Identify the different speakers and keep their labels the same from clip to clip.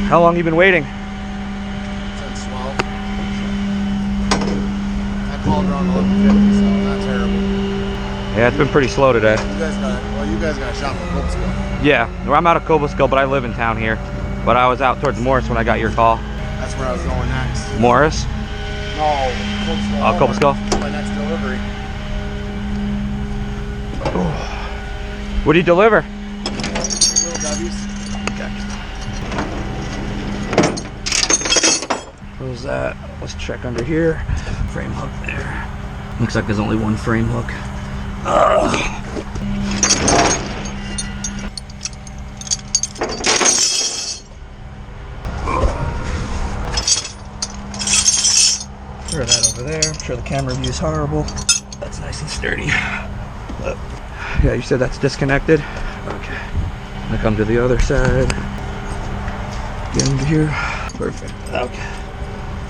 Speaker 1: How long you been waiting?
Speaker 2: Since 12. I called around 11:50, so not terrible.
Speaker 1: Yeah, it's been pretty slow today.
Speaker 2: You guys got a shop at Cobblesville.
Speaker 1: Yeah, well, I'm out of Cobblesville, but I live in town here. But I was out towards Morris when I got your call.
Speaker 2: That's where I was going next.
Speaker 1: Morris?
Speaker 2: No, Cobblesville.
Speaker 1: Oh, Cobblesville?
Speaker 2: My next delivery.
Speaker 1: What do you deliver?
Speaker 2: Little W's.
Speaker 1: Okay. What was that? Let's check under here. Frame hook there. Looks like there's only one frame hook. Throw that over there. I'm sure the camera view is horrible. That's nice and sturdy. Yeah, you said that's disconnected? Okay. I come to the other side. Get into here. Perfect. Okay.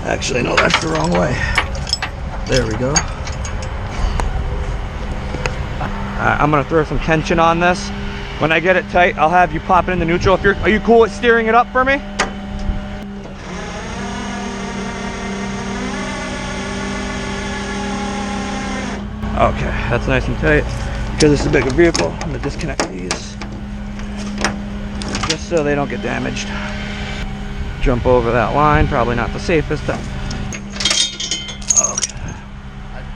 Speaker 1: Actually, no, that's the wrong way. There we go. I'm gonna throw some tension on this. When I get it tight, I'll have you pop it into neutral. Are you cool with steering it up for me? Okay, that's nice and tight. Because it's a bigger vehicle, I'm gonna disconnect these just so they don't get damaged. Jump over that line, probably not the safest. Okay.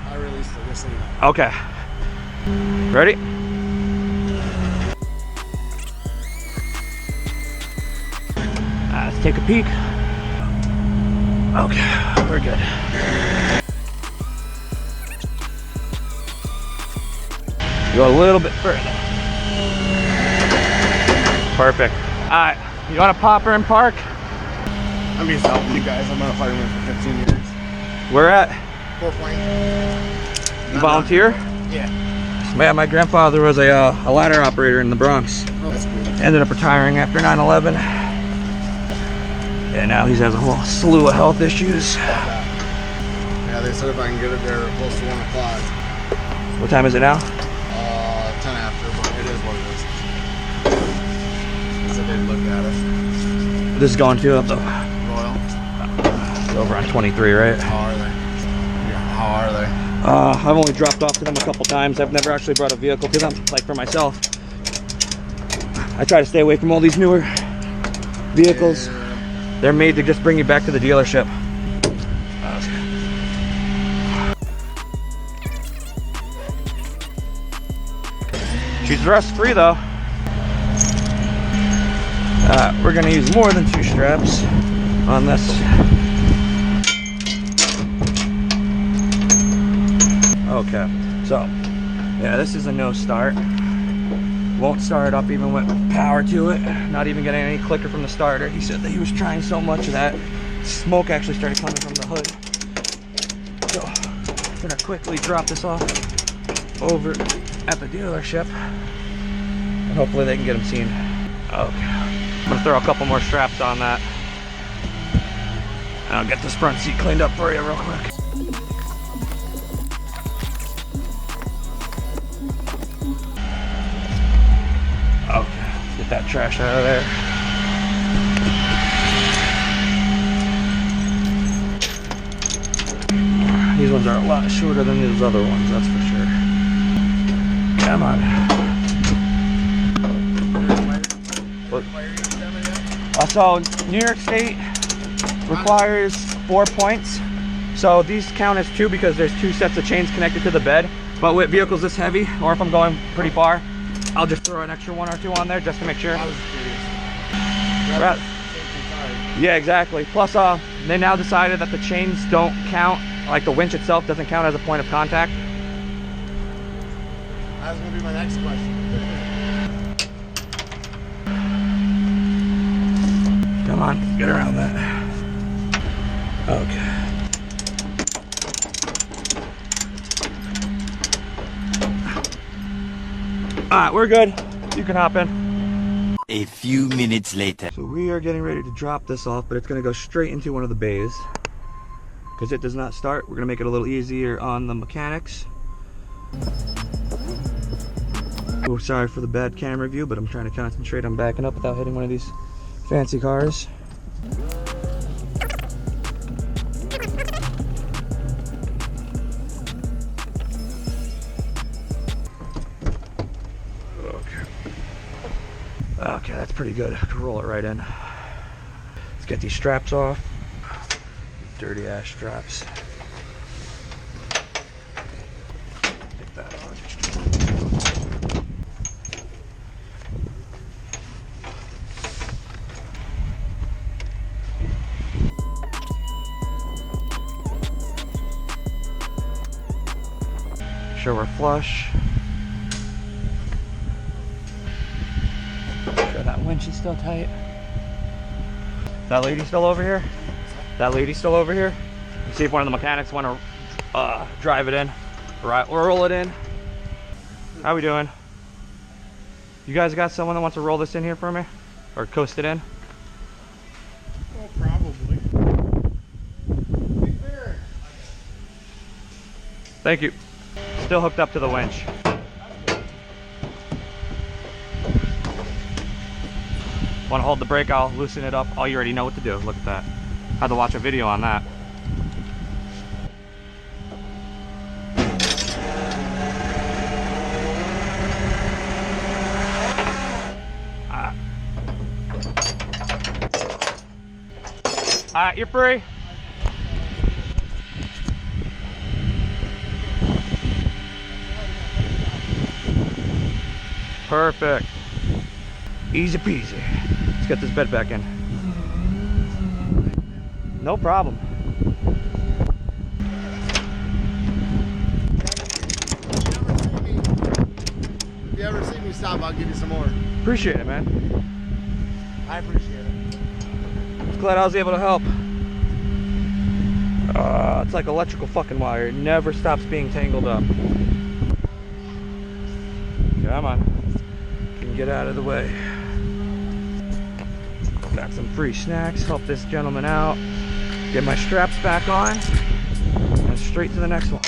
Speaker 2: I released it, just so you know.
Speaker 1: Okay. Ready? Let's take a peek. Okay, we're good. Go a little bit further. Perfect. Alright, you want to pop her in park?
Speaker 2: I'm used to helping you guys. I've been a fireman for 15 years.
Speaker 1: Where at?
Speaker 2: Fort Plain.
Speaker 1: You volunteer?
Speaker 2: Yeah.
Speaker 1: Yeah, my grandfather was a ladder operator in the Bronx.
Speaker 2: Oh, that's cool.
Speaker 1: Ended up retiring after 9/11. And now he has a whole slew of health issues.
Speaker 2: Yeah, they said if I can get it there close to 1 o'clock.
Speaker 1: What time is it now?
Speaker 2: 10 after, but it is what it is. They said they'd look at it.
Speaker 1: This is going to up the
Speaker 2: Royal.
Speaker 1: over on 23, right?
Speaker 2: How are they? Yeah, how are they?
Speaker 1: I've only dropped off to them a couple times. I've never actually brought a vehicle to them, like for myself. I try to stay away from all these newer vehicles.
Speaker 2: Yeah.
Speaker 1: They're made to just bring you back to the dealership. She's rust-free though. We're gonna use more than 2 straps on this. Okay, so yeah, this is a no start. Won't start up even with power to it. Not even getting any clicker from the starter. He said that he was trying so much of that. Smoke actually started coming from the hood. So I'm gonna quickly drop this off over at the dealership. And hopefully they can get them seen. Okay. I'm gonna throw a couple more straps on that. And I'll get this front seat cleaned up for you real quick. Okay, get that trash out of there. These ones are a lot shorter than these other ones, that's for sure. Come on. So New York State requires 4 points. So these count as 2 because there's 2 sets of chains connected to the bed. But with vehicles this heavy, or if I'm going pretty far, I'll just throw an extra 1 or 2 on there just to make sure.
Speaker 2: I was curious.
Speaker 1: Yeah, exactly. Plus, they now decided that the chains don't count, like the winch itself doesn't count as a point of contact.
Speaker 2: That was going to be my next question.
Speaker 1: Come on, get around that. Okay. Alright, we're good. You can hop in.
Speaker 3: A few minutes later.
Speaker 1: So we are getting ready to drop this off, but it's going to go straight into one of the bays. Because it does not start, we're going to make it a little easier on the mechanics. Oh, sorry for the bad camera view, but I'm trying to concentrate on backing up without hitting one of these fancy cars. Okay, that's pretty good. Roll it right in. Let's get these straps off. Dirty ass straps. Take that off. Make sure we're flush. That winch is still tight. That lady still over here? That lady still over here? Let's see if one of the mechanics want to drive it in, roll it in. How we doing? You guys got someone that wants to roll this in here for me? Or coast it in?
Speaker 2: Oh, probably.
Speaker 1: Thank you. Still hooked up to the winch. Want to hold the brake, I'll loosen it up. Oh, you already know what to do. Look at that. Had to watch a video on that. Alright, you're free. Perfect. Easy peasy. Let's get this bed back in. No problem.
Speaker 2: If you ever see me stop, I'll give you some more.
Speaker 1: Appreciate it, man.
Speaker 2: I appreciate it.
Speaker 1: Glad I was able to help. It's like electrical fucking wire. It never stops being tangled up. Come on. Can get out of the way. Got some free snacks. Help this gentleman out. Get my straps back on. And straight to the next one.